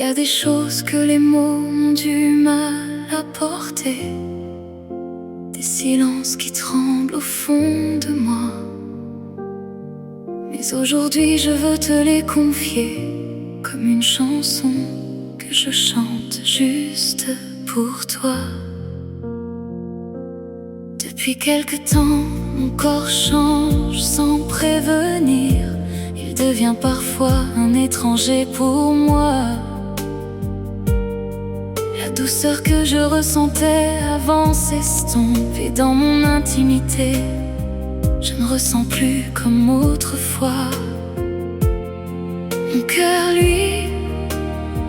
a des choses que les mots ont du mal à porter, des silences qui tremblent au fond de moi. Mais aujourd'hui je veux te les confier, comme une chanson que je chante juste pour toi. Depuis quelque temps, mon corps change sans prévenir. Il devient parfois un étranger pour moi. La douceur que je ressentais avant s'estompe, et dans mon intimité, je ne ressens plus comme autrefois. Mon cœur, lui,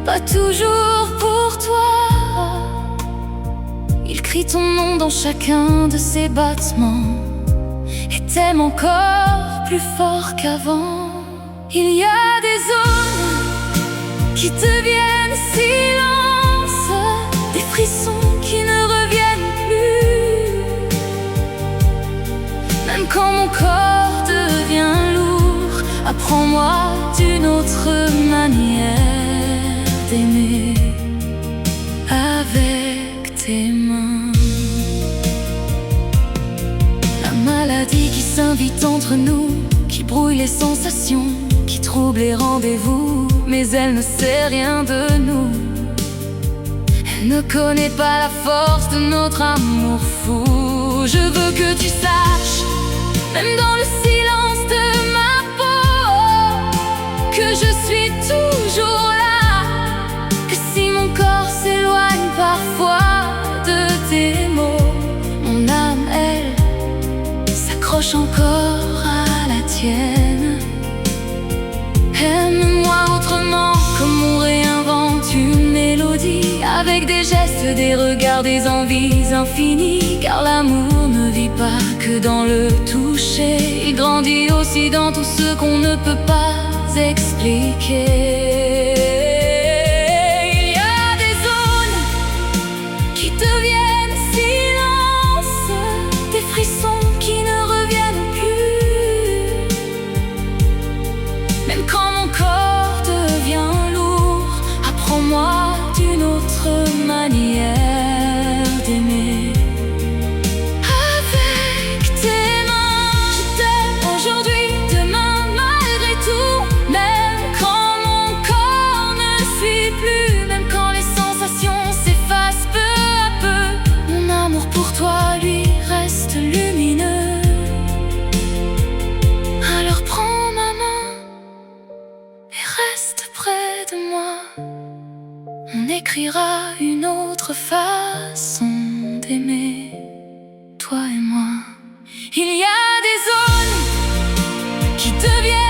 bat toujours pour toi. Il crie ton nom dans chacun de ses battements et t'aime encore plus fort qu'avant. Il y a des zones qui deviennent silence, des frissons qui ne reviennent plus. Même quand mon corps devient lourd, apprends-moi d'une autre manière d'aimer, avec tes mains. La maladie qui s'invite entre nous, qui brouille les sensations, qui trouble les rendez-vous, mais elle ne sait rien de nous. Elle ne connaît pas la force de notre amour fou. Je veux que tu saches, même dans le silence de ma peau, que je suis toujours là, que si mon corps s'éloigne parfois de tes mots, mon âme, elle, s'accroche encore à la tienne. Aime-moi autrement, comme on réinvente une mélodie, avec des gestes, des regards, des envies infinies. Car l'amour ne vit pas que dans le toucher, il grandit aussi dans tout ce qu'on ne peut pas expliquer. Il y a des zones qui deviennent silence, des frissons qui ne reviennent plus. Même quand mon corps devient lourd, apprends-moi d'une autre manière d'aimer. Avec tes mains, je t'aime aujourd'hui, demain, malgré tout. Même quand mon corps ne suit plus, même quand les sensations s'effacent peu à peu, mon amour pour toi, lui, reste lumineux. Alors prends ma main et reste près de moi. On écrira une autre façon d'aimer, toi et moi. Il y a des zones qui deviennent